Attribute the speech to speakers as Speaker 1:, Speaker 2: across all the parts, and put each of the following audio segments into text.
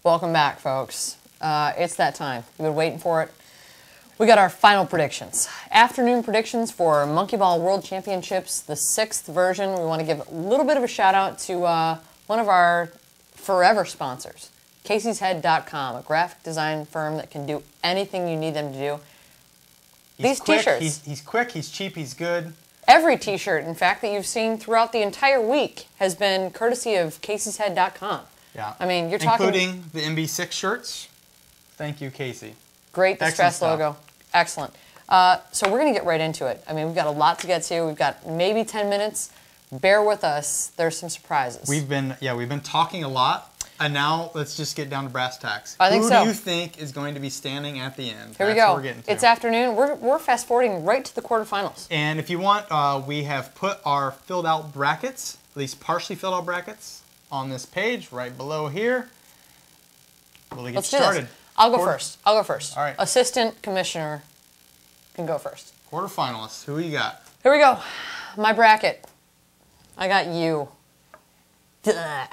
Speaker 1: Welcome back, folks. It's that time. We've been waiting for it. We got our final predictions. Afternoon predictions for Monkeyball World Championships, the 6th version. We want to give a little bit of a shout out to one of our forever sponsors, Casey'sHead.com, a graphic design firm that can do anything you need them to do. These t-shirts.
Speaker 2: He's quick, he's cheap, he's good.
Speaker 1: Every t-shirt, in fact, that you've seen throughout the entire week has been courtesy of Casey'sHead.com.
Speaker 2: Yeah.
Speaker 1: I mean, you're talking...
Speaker 2: Including the MB6 shirts. Thank you, Casey.
Speaker 1: Great distress logo. Excellent. So we're going to get right into it. I mean, we've got a lot to get to. We've got maybe 10 minutes. Bear with us. There's some surprises.
Speaker 2: We've been talking a lot, and now let's just get down to brass tacks.
Speaker 1: I think so.
Speaker 2: Who do you think is going to be standing at the end?
Speaker 1: Here we go. What we're getting to. It's afternoon. We're fast forwarding right to the quarterfinals.
Speaker 2: And if you want, we have put our filled out brackets, at least partially filled out brackets, on this page right below here. Let's get started.
Speaker 1: I'll go first. I'll go first.
Speaker 2: All right.
Speaker 1: Assistant Commissioner can go first.
Speaker 2: Quarterfinalists. Who you got?
Speaker 1: Here we go. My bracket. I got you. Duh.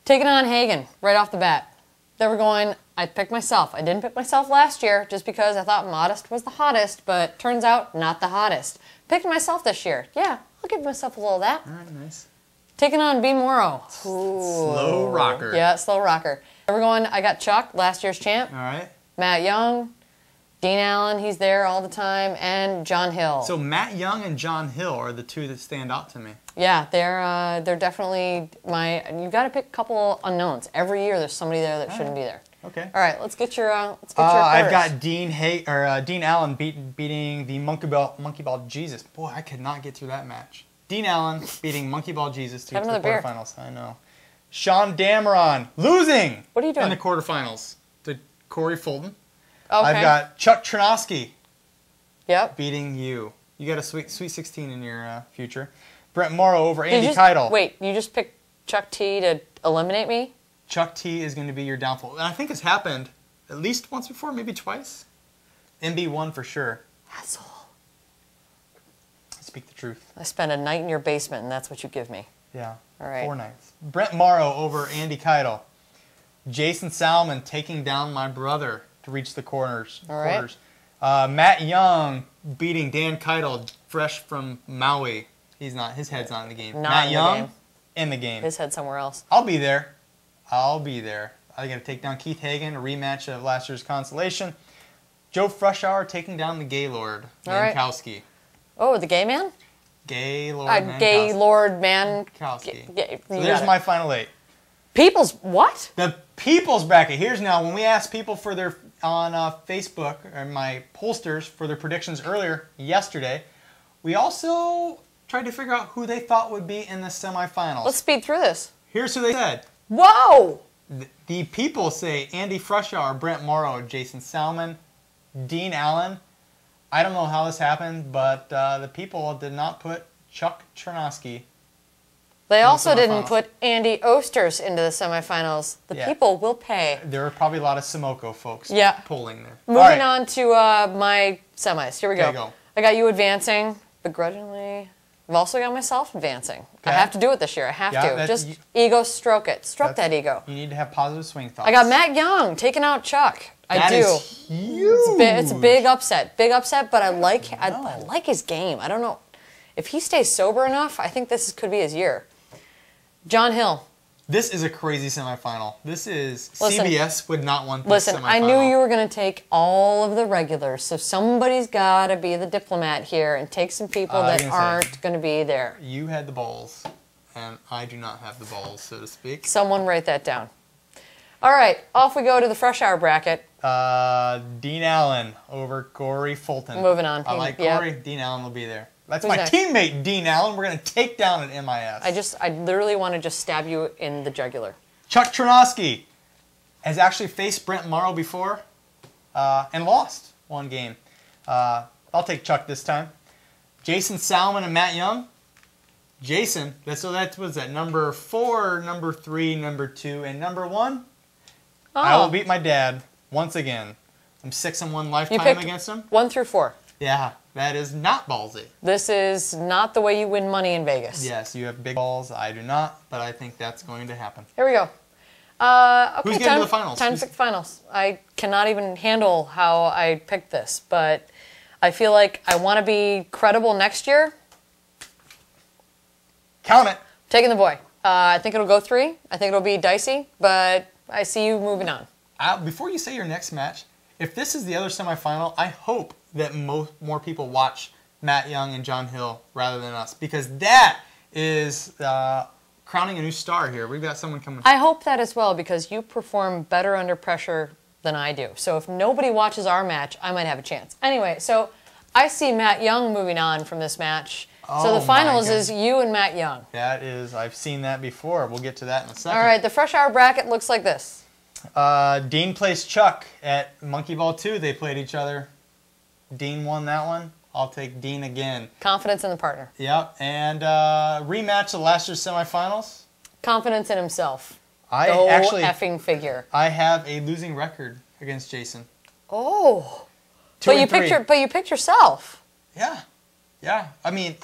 Speaker 1: Taking on Hagen right off the bat. Then we're going, I picked myself. I didn't pick myself last year just because I thought modest was the hottest, but turns out not the hottest. Picked myself this year. Yeah, I'll give myself a little of that.
Speaker 2: All right, nice.
Speaker 1: Taking on B. Morrow.
Speaker 2: Slow rocker.
Speaker 1: Yeah, slow rocker. We're going, I got Chuck, last year's champ.
Speaker 2: All right.
Speaker 1: Matt Young, Dean Allen, he's there all the time, and John Hill.
Speaker 2: So Matt Young and John Hill are the two that stand out to me.
Speaker 1: Yeah, they're definitely you've got to pick a couple unknowns. Every year there's somebody there that shouldn't be there.
Speaker 2: Okay.
Speaker 1: All right, let's get your
Speaker 2: I've got Dean Allen beating the Monkeyball Jesus. Boy, I could not get through that match. Dean Allen beating Monkeyball Jesus to the quarterfinals. I know. Sean Dameron losing.
Speaker 1: What are you doing?
Speaker 2: In the quarterfinals to Corey Fulton.
Speaker 1: Okay.
Speaker 2: I've got Chuck Chernosky.
Speaker 1: Yep.
Speaker 2: Beating you. You got a sweet 16 in your future. Brent Morrow over Andy Keitel.
Speaker 1: Wait, you just picked Chuck T to eliminate me?
Speaker 2: Chuck T is going to be your downfall. And I think it's happened at least once before, maybe twice. MB1 for sure.
Speaker 1: Asshole.
Speaker 2: Speak the truth.
Speaker 1: I spent a night in your basement, and that's what you give me.
Speaker 2: Yeah.
Speaker 1: All right.
Speaker 2: 4 nights. Brent Morrow over Andy Keitel. Jason Salmon taking down my brother to reach the quarters.
Speaker 1: All right.
Speaker 2: Matt Young beating Dan Keitel, fresh from Maui. He's not. His head's not in the game. Matt Young in the game.
Speaker 1: His head's somewhere else.
Speaker 2: I'll be there. I'll be there. I got to take down Keith Hagen, a rematch of last year's consolation. Joe Frushour taking down the Gaylord Mankowski.
Speaker 1: Right. Oh, the gay man?
Speaker 2: Gaylord Mankowski.
Speaker 1: Gaylord Mankowski.
Speaker 2: So there's my final 8.
Speaker 1: People's what?
Speaker 2: The people's bracket. Here's now, when we asked people for their on Facebook, or my pollsters for their predictions earlier yesterday, we also tried to figure out who they thought would be in the semifinals.
Speaker 1: Let's speed through this.
Speaker 2: Here's who they said.
Speaker 1: Whoa!
Speaker 2: The people say Andy Frushour, Brent Morrow, Jason Salmon, Dean Allen. I don't know how this happened, but the people did not put Chuck Chernosky.
Speaker 1: They also didn't put Andy Oster's into the semifinals. The people will pay.
Speaker 2: There were probably a lot of Simoko folks polling there.
Speaker 1: Moving on to my semis. Here we go.
Speaker 2: Go.
Speaker 1: I got you advancing, begrudgingly. I've also got myself advancing. Okay. I have to do it this year. I have to. Just ego stroke it. Stroke that ego.
Speaker 2: You need to have positive swing thoughts.
Speaker 1: I got Matt Young taking out Chuck. I do.
Speaker 2: Is huge.
Speaker 1: It's a big upset. Big upset, but I like his game. I don't know. If he stays sober enough, I think this could be his year. John Hill.
Speaker 2: This is a crazy semifinal. This is... CBS would not want this semifinal.
Speaker 1: I knew you were going to take all of the regulars, so somebody's got to be the diplomat here and take some people that aren't going to be there.
Speaker 2: You had the balls, and I do not have the balls, so to speak.
Speaker 1: Someone write that down. All right, off we go to the Frushour bracket.
Speaker 2: Dean Allen over Corey Fulton.
Speaker 1: Moving on.
Speaker 2: I like Corey. Dean Allen will be there. That's my teammate, Dean Allen. We're going to take down an MIS. I literally want to just stab you in the jugular. Chuck Chernosky has actually faced Brent Morrow before and lost 1 game. I'll take Chuck this time. Jason Salmon and Matt Young. Jason, so that was that number 4, number 3, number 2, and number 1. Oh. I will beat my dad once again. I'm 6-1 lifetime against him.
Speaker 1: 1 through 4.
Speaker 2: Yeah, that is not ballsy.
Speaker 1: This is not the way you win money in Vegas.
Speaker 2: Yes, you have big balls. I do not, but I think that's going to happen.
Speaker 1: Here we go. Okay,
Speaker 2: who's getting to the finals?
Speaker 1: Time to pick the finals. I cannot even handle how I picked this, but I feel like I want to be credible next year.
Speaker 2: Count it.
Speaker 1: Taking the boy. I think it'll go 3. I think it'll be dicey, but I see you moving on.
Speaker 2: Before you say your next match, if this is the other semifinal, I hope that more people watch Matt Young and John Hill rather than us, because that is crowning a new star here. We've got someone coming.
Speaker 1: I hope that as well, because you perform better under pressure than I do. So if nobody watches our match, I might have a chance. Anyway, so I see Matt Young moving on from this match. So the finals is you and Matt Young.
Speaker 2: That is, I've seen that before. We'll get to that in a second.
Speaker 1: All right, the Frushour bracket looks like this.
Speaker 2: Dean plays Chuck at Monkeyball 2. They played each other. Dean won that one. I'll take Dean again.
Speaker 1: Confidence in the partner.
Speaker 2: Yep, and rematch of last year's semifinals.
Speaker 1: Confidence in himself.
Speaker 2: I actually
Speaker 1: effing figure.
Speaker 2: I have a losing record against Jason.
Speaker 1: Oh, but you picked yourself.
Speaker 2: Yeah, yeah. I mean,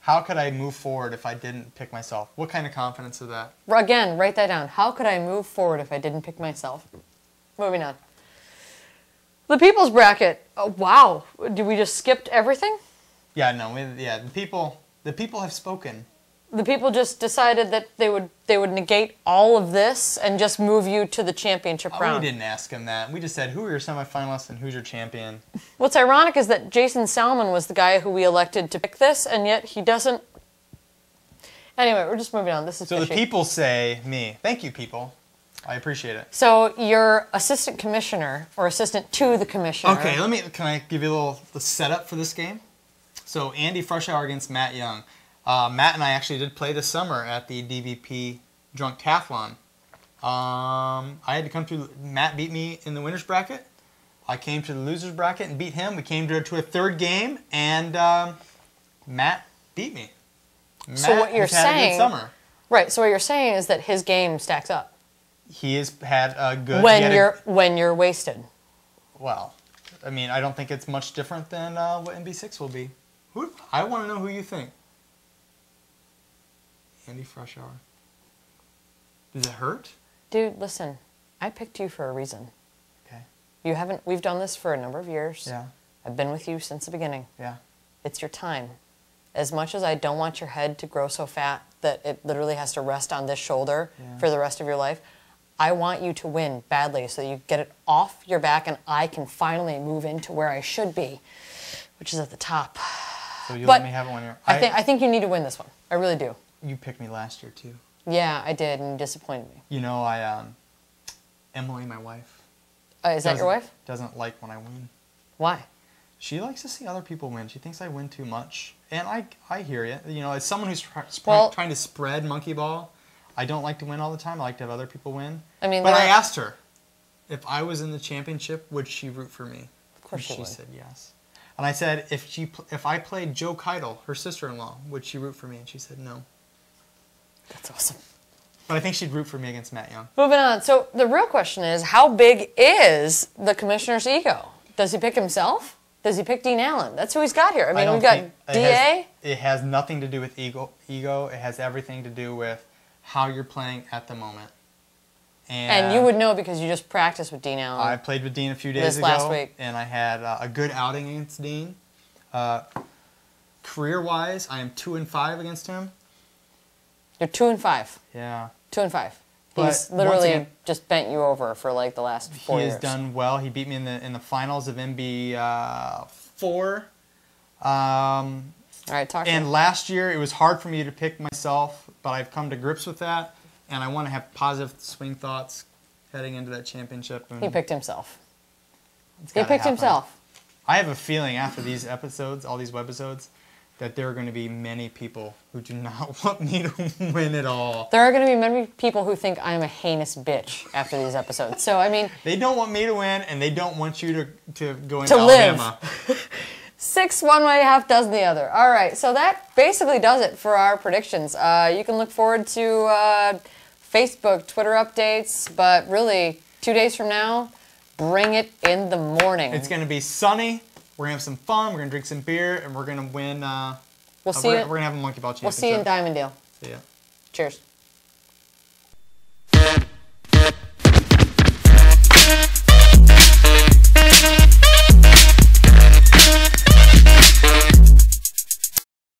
Speaker 2: how could I move forward if I didn't pick myself? What kind of confidence is that?
Speaker 1: Again, write that down. How could I move forward if I didn't pick myself? Moving on. The people's bracket. Oh, wow. Did we just skip everything?
Speaker 2: Yeah, no. The people have spoken.
Speaker 1: The people just decided that they would negate all of this and just move you to the championship round.
Speaker 2: We didn't ask them that. We just said, who are your semifinalists and who's your champion?
Speaker 1: What's ironic is that Jason Salmon was the guy who we elected to pick this, and yet he doesn't. Anyway, we're just moving on. This is
Speaker 2: so
Speaker 1: fishy.
Speaker 2: The people say me. Thank you, people. I appreciate it.
Speaker 1: So you're assistant commissioner, or assistant to the commissioner.
Speaker 2: Okay, can I give you the setup for this game? So Andy Frushour against Matt Young. Matt and I actually did play this summer at the DVP Drunk Tathlon. I had to come through. Matt beat me in the winner's bracket. I came to the loser's bracket and beat him. We came to a third game, and Matt beat me.
Speaker 1: So what you're saying,
Speaker 2: had a good summer.
Speaker 1: Right? So what you're saying is that his game stacks up.
Speaker 2: He has had a good.
Speaker 1: When you're wasted.
Speaker 2: Well, I mean, I don't think it's much different than what NB6 will be. I want to know who you think. Andy Frushour. Does it hurt?
Speaker 1: Dude, listen. I picked you for a reason.
Speaker 2: Okay.
Speaker 1: We've done this for a number of years.
Speaker 2: Yeah.
Speaker 1: I've been with you since the beginning.
Speaker 2: Yeah.
Speaker 1: It's your time. As much as I don't want your head to grow so fat that it literally has to rest on this shoulder for the rest of your life, I want you to win badly so that you get it off your back and I can finally move into where I should be, which is at the top.
Speaker 2: So you let me have it when you're...
Speaker 1: I think you need to win this one. I really do.
Speaker 2: You picked me last year, too.
Speaker 1: Yeah, I did, and you disappointed me.
Speaker 2: You know, Emily, my wife...
Speaker 1: is that your wife?
Speaker 2: Doesn't like when I win.
Speaker 1: Why?
Speaker 2: She likes to see other people win. She thinks I win too much. And I hear you. You know, as someone who's trying to spread Monkeyball, I don't like to win all the time. I like to have other people win. But I asked her, if I was in the championship, would she root for me?
Speaker 1: Of course she would.
Speaker 2: She said yes. And I said, if I played Joe Keitel, her sister-in-law, would she root for me? And she said no.
Speaker 1: That's awesome.
Speaker 2: But I think she'd root for me against Matt Young.
Speaker 1: Moving on. So the real question is, how big is the commissioner's ego? Does he pick himself? Does he pick Dean Allen? That's who he's got here. I mean, we've got DA.
Speaker 2: It has nothing to do with ego. It has everything to do with how you're playing at the moment.
Speaker 1: And you would know because you just practiced with Dean Allen.
Speaker 2: I played with Dean a few days ago.
Speaker 1: Last week.
Speaker 2: And I had a good outing against Dean. Career-wise, I am 2-5 against him.
Speaker 1: You're 2-5.
Speaker 2: Yeah.
Speaker 1: 2-5. He's literally just bent you over for like the last 4 years.
Speaker 2: He has done well. He beat me in the finals of MB4. All
Speaker 1: right, talk to me.
Speaker 2: And last year, it was hard for me to pick myself, but I've come to grips with that, and I want to have positive swing thoughts heading into that championship.
Speaker 1: He picked himself. He picked himself.
Speaker 2: I have a feeling after these episodes, all these webisodes, that there are going to be many people who do not want me to win at all.
Speaker 1: There are going to be many people who think I'm a heinous bitch after these episodes. So, I mean...
Speaker 2: They don't want me to win, and they don't want you to go into
Speaker 1: Alabama. Live. 6 one way, half dozen the other. All right, so that basically does it for our predictions. You can look forward to Facebook, Twitter updates, but really, 2 days from now, bring it in the morning.
Speaker 2: It's going to be sunny. We're going to have some fun. We're going to drink some beer, and we're going to win.
Speaker 1: We're going
Speaker 2: to have a Monkeyball championship.
Speaker 1: We'll see you in Diamonddale.
Speaker 2: See ya.
Speaker 1: Cheers.